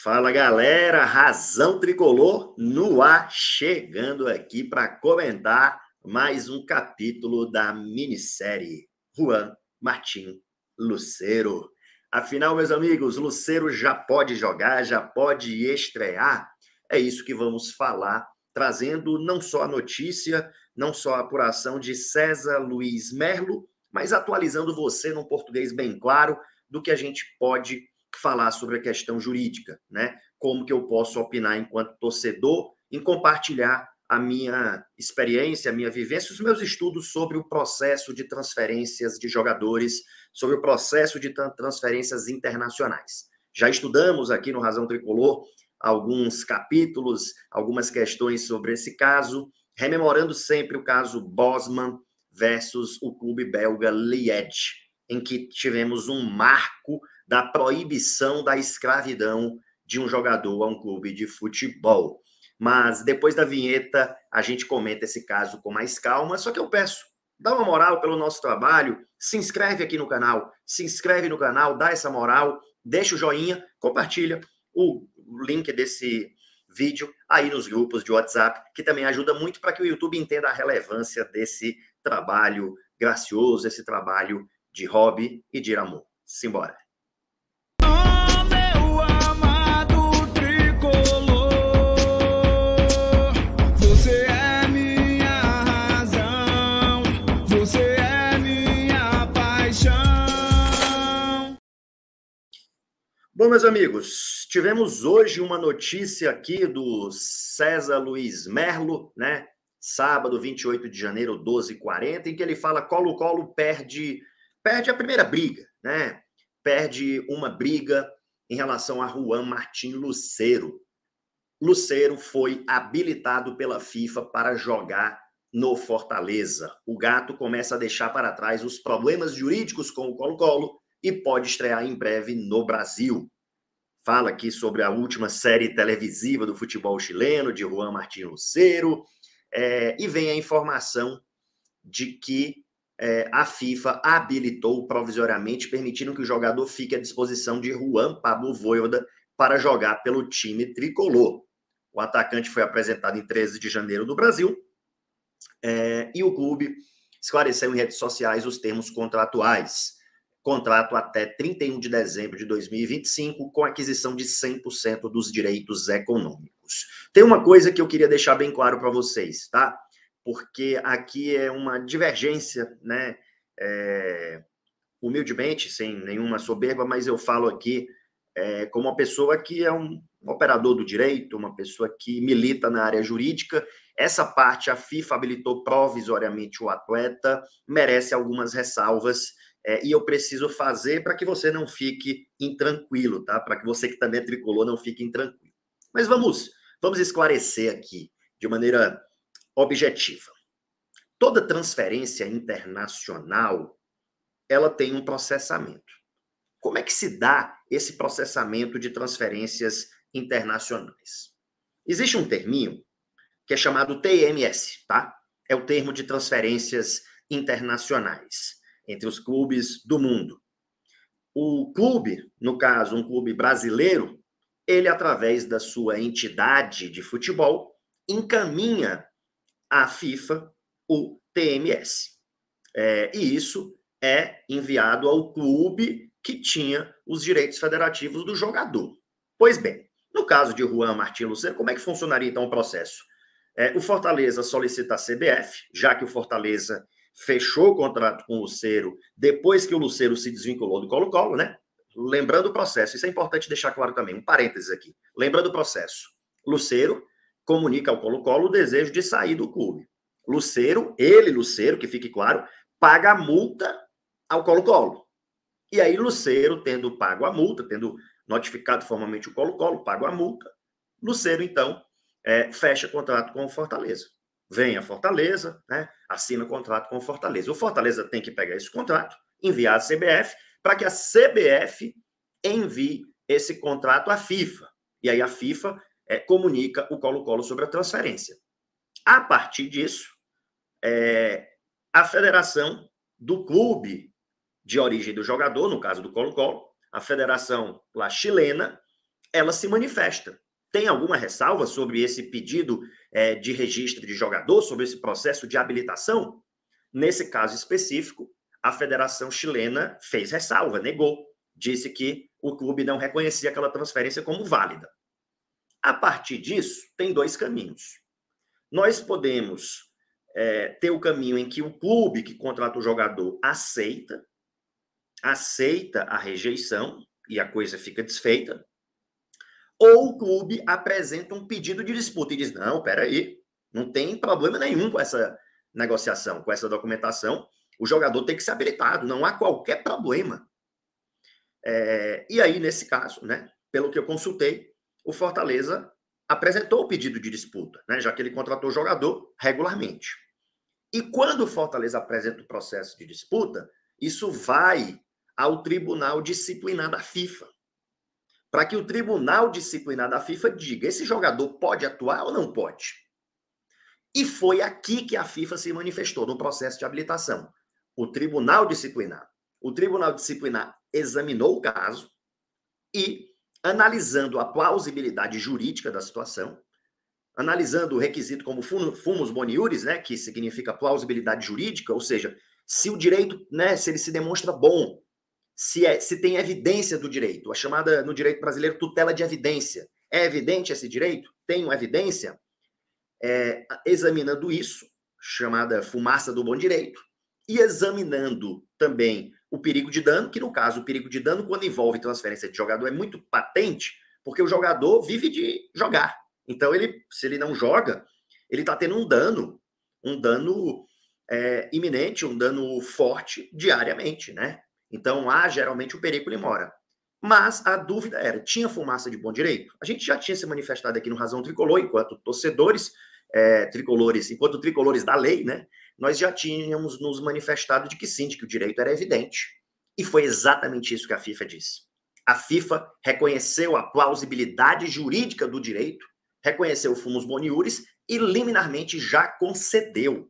Fala galera, Razão Tricolor no ar, chegando aqui para comentar mais um capítulo da minissérie Juan Martín Lucero. Afinal, meus amigos, Lucero já pode jogar, já pode estrear? É isso que vamos falar, trazendo não só a notícia, não só a apuração de César Luiz Merlo, mas atualizando você num português bem claro do que a gente pode falar sobre a questão jurídica, né? Como que eu posso opinar enquanto torcedor em compartilhar a minha experiência, a minha vivência, os meus estudos sobre o processo de transferências de jogadores, sobre o processo de transferências internacionais. Já estudamos aqui no Razão Tricolor alguns capítulos, algumas questões sobre esse caso, rememorando sempre o caso Bosman versus o clube belga Liège, em que tivemos um marco da proibição da escravidão de um jogador a um clube de futebol. Mas depois da vinheta, a gente comenta esse caso com mais calma, só que eu peço, dá uma moral pelo nosso trabalho, se inscreve aqui no canal, dá essa moral, deixa o joinha, compartilha o link desse vídeo aí nos grupos de WhatsApp, que também ajuda muito para que o YouTube entenda a relevância desse trabalho gracioso, esse trabalho de hobby e de amor. Simbora! Bom, meus amigos, tivemos hoje uma notícia aqui do César Luiz Merlo, né? Sábado, 28 de janeiro, 12h40, em que ele fala Colo-Colo perde a primeira briga, né? Perde uma briga em relação a Juan Martín Lucero. Lucero foi habilitado pela FIFA para jogar no Fortaleza. O gato começa a deixar para trás os problemas jurídicos com o Colo-Colo e pode estrear em breve no Brasil. Fala aqui sobre a última série televisiva do futebol chileno, de Juan Martín Lucero, e vem a informação de que a FIFA habilitou provisoriamente, permitindo que o jogador fique à disposição de Juan Pablo Voivoda para jogar pelo time tricolor. O atacante foi apresentado em 13 de janeiro do Brasil, e o clube esclareceu em redes sociais os termos contratuais. Contrato até 31 de dezembro de 2025, com aquisição de 100% dos direitos econômicos. Tem uma coisa que eu queria deixar bem claro para vocês, tá? Porque aqui é uma divergência, né? Humildemente, sem nenhuma soberba, mas eu falo aqui como uma pessoa que é um operador do direito, uma pessoa que milita na área jurídica. Essa parte, a FIFA habilitou provisoriamente o atleta, merece algumas ressalvas, e eu preciso fazer para que você não fique intranquilo, tá? Para que você que também é tricolor não fique intranquilo. Mas vamos esclarecer aqui de maneira objetiva. Toda transferência internacional, ela tem um processamento. Como é que se dá esse processamento de transferências internacionais? Existe um terminho que é chamado TMS, tá? É o termo de transferências internacionais entre os clubes do mundo. O clube, no caso, um clube brasileiro, ele, através da sua entidade de futebol, encaminha à FIFA o TMS. E isso é enviado ao clube que tinha os direitos federativos do jogador. Pois bem, no caso de Juan Martín Lucero, como é que funcionaria então o processo? O Fortaleza solicita a CBF, já que o Fortaleza fechou o contrato com o Lucero depois que o Lucero se desvinculou do Colo-Colo, né? Lembrando o processo, isso é importante deixar claro também, um parênteses aqui. Lembrando o processo, Lucero comunica ao Colo-Colo o desejo de sair do clube. Lucero, que fique claro, paga a multa ao Colo-Colo. E aí Lucero, tendo pago a multa, tendo notificado formalmente o Colo-Colo, pago a multa, Lucero, então, fecha contrato com o Fortaleza. Vem a Fortaleza, né, assina o contrato com o Fortaleza. O Fortaleza tem que pegar esse contrato, enviar à CBF, para que a CBF envie esse contrato à FIFA. E aí a FIFA comunica o Colo-Colo sobre a transferência. A partir disso, a federação do clube de origem do jogador, no caso do Colo-Colo, a federação lá chilena, ela se manifesta. Tem alguma ressalva sobre esse pedido de registro de jogador, sobre esse processo de habilitação? Nesse caso específico, a Federação Chilena fez ressalva, negou, disse que o clube não reconhecia aquela transferência como válida. A partir disso, tem dois caminhos. Nós podemos ter o caminho em que o clube que contrata o jogador aceita a rejeição e a coisa fica desfeita, ou o clube apresenta um pedido de disputa e diz, não, peraí, não tem problema nenhum com essa negociação, com essa documentação, o jogador tem que ser habilitado, não há qualquer problema. E aí, nesse caso, né, pelo que eu consultei, o Fortaleza apresentou o pedido de disputa, né, já que ele contratou o jogador regularmente. E quando o Fortaleza apresenta o processo de disputa, isso vai ao Tribunal Disciplinar da FIFA, para que o Tribunal Disciplinar da FIFA diga, esse jogador pode atuar ou não pode? E foi aqui que a FIFA se manifestou, no processo de habilitação. O Tribunal Disciplinar. O Tribunal Disciplinar examinou o caso e, analisando a plausibilidade jurídica da situação, analisando o requisito como fumus boniuris, né, que significa plausibilidade jurídica, ou seja, se o direito, né, se ele se demonstra bom, se tem evidência do direito, a chamada no direito brasileiro tutela de evidência. É evidente esse direito? Tem uma evidência? Examinando isso, chamada fumaça do bom direito, e examinando também o perigo de dano, que no caso, o perigo de dano, quando envolve transferência de jogador, é muito patente, porque o jogador vive de jogar. Então, se ele não joga, ele está tendo um dano iminente, um dano forte diariamente, né? Então, geralmente o perigo lhe mora. Mas a dúvida era, tinha fumaça de bom direito? A gente já tinha se manifestado aqui no Razão Tricolor, enquanto torcedores tricolores, enquanto tricolores da lei, né? Nós já tínhamos nos manifestado de que sim, de que o direito era evidente. E foi exatamente isso que a FIFA disse. A FIFA reconheceu a plausibilidade jurídica do direito, reconheceu o fumus boniuris e liminarmente já concedeu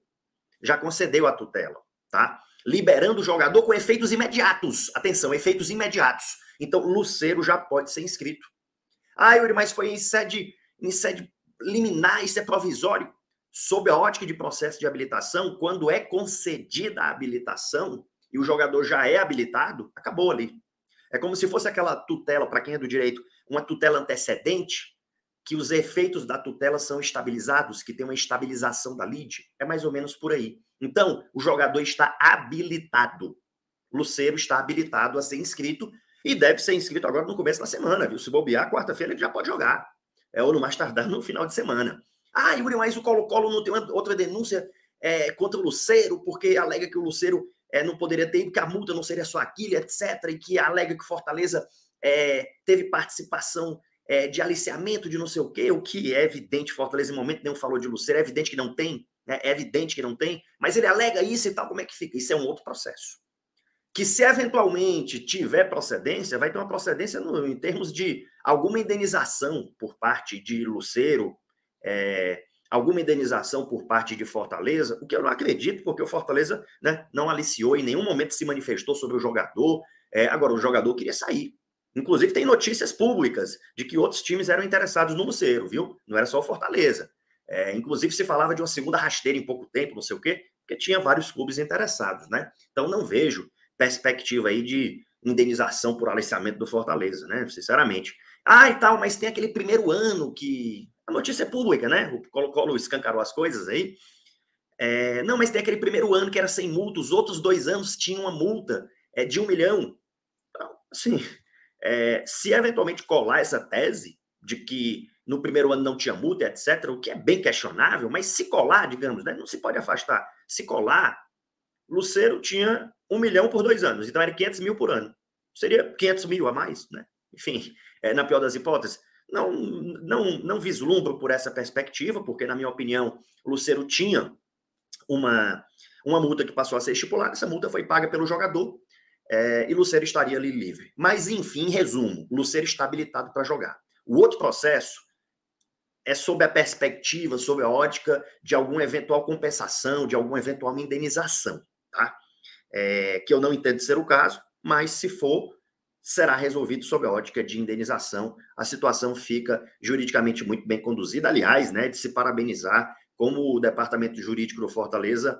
a tutela, tá? Liberando o jogador com efeitos imediatos. Atenção, efeitos imediatos. Então, o Lucero já pode ser inscrito. Yuri, mas foi em sede liminar, isso é provisório. Sob a ótica de processo de habilitação, quando é concedida a habilitação e o jogador já é habilitado, acabou ali. É como se fosse aquela tutela, para quem é do direito, uma tutela antecedente, que os efeitos da tutela são estabilizados, que tem uma estabilização da lide. É mais ou menos por aí. Então, o jogador está habilitado. Lucero está habilitado a ser inscrito e deve ser inscrito agora no começo da semana, viu? Se bobear, quarta-feira ele já pode jogar. Ou no mais tardar no final de semana. Yuri, mas o Colo-Colo não tem outra denúncia contra o Lucero, porque alega que o Lucero não poderia ter, porque a multa não seria só aquilo, etc. E que alega que o Fortaleza teve participação de aliciamento de não sei o quê, o que é evidente, Fortaleza em momento nenhum falou de Lucero, é evidente que não tem, né? É evidente que não tem, mas ele alega isso e tal, como é que fica? Isso é um outro processo. Que se eventualmente tiver procedência, vai ter uma procedência em termos de alguma indenização por parte de Lucero, alguma indenização por parte de Fortaleza, o que eu não acredito, porque o Fortaleza, né, não aliciou, em nenhum momento se manifestou sobre o jogador. Agora, o jogador queria sair. Inclusive, tem notícias públicas de que outros times eram interessados no Lucero, viu? Não era só o Fortaleza. Inclusive, se falava de uma segunda rasteira em pouco tempo, não sei o quê, porque tinha vários clubes interessados, né? Então, não vejo perspectiva aí de indenização por aliciamento do Fortaleza, né? Sinceramente. E tal, mas tem aquele primeiro ano que... A notícia é pública, né? O Colo-Colo escancarou as coisas aí. Não, mas tem aquele primeiro ano que era sem multa, os outros 2 anos tinham uma multa de 1 milhão. Então, assim, se eventualmente colar essa tese de que no primeiro ano não tinha multa, etc., o que é bem questionável, mas se colar, digamos, né? Não se pode afastar. Se colar, Lucero tinha 1 milhão por 2 anos, então era 500 mil por ano. Seria 500 mil a mais, né? Enfim, na pior das hipóteses. Não vislumbro por essa perspectiva, porque, na minha opinião, o Lucero tinha uma multa que passou a ser estipulada, essa multa foi paga pelo jogador, e Lucero estaria ali livre. Mas, enfim, em resumo, Lucero está habilitado para jogar. O outro processo é sob a perspectiva, sob a ótica de alguma eventual compensação, de alguma eventual indenização, tá? Que eu não entendo ser o caso, mas se for, será resolvido sob a ótica de indenização. A situação fica juridicamente muito bem conduzida, aliás, né, de se parabenizar como o departamento jurídico do Fortaleza,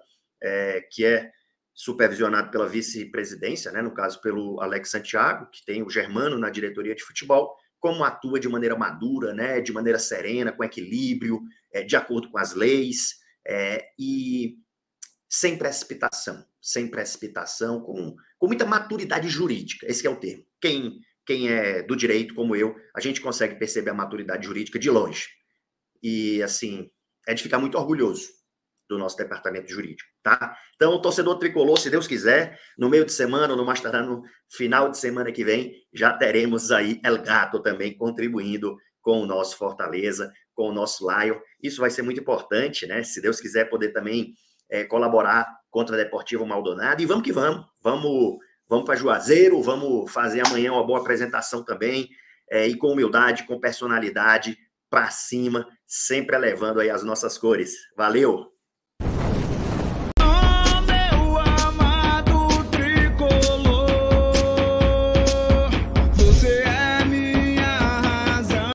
que é supervisionado pela vice-presidência, né, no caso pelo Alex Santiago, que tem o Germano na diretoria de futebol, como atua de maneira madura, né, de maneira serena, com equilíbrio, de acordo com as leis, e sem precipitação, com muita maturidade jurídica, esse é o termo. Quem é do direito, como eu, a gente consegue perceber a maturidade jurídica de longe. E, assim, é de ficar muito orgulhoso do nosso departamento jurídico, tá? Então, o torcedor tricolor, se Deus quiser, no meio de semana, ou no mais tardar no final de semana que vem, já teremos aí El Gato também contribuindo com o nosso Fortaleza, com o nosso Lion. Isso vai ser muito importante, né? Se Deus quiser poder também colaborar contra a Deportivo Maldonado. E vamos que vamos. Vamos para Juazeiro, vamos fazer amanhã uma boa apresentação também, e com humildade, com personalidade, para cima, sempre elevando aí as nossas cores. Valeu!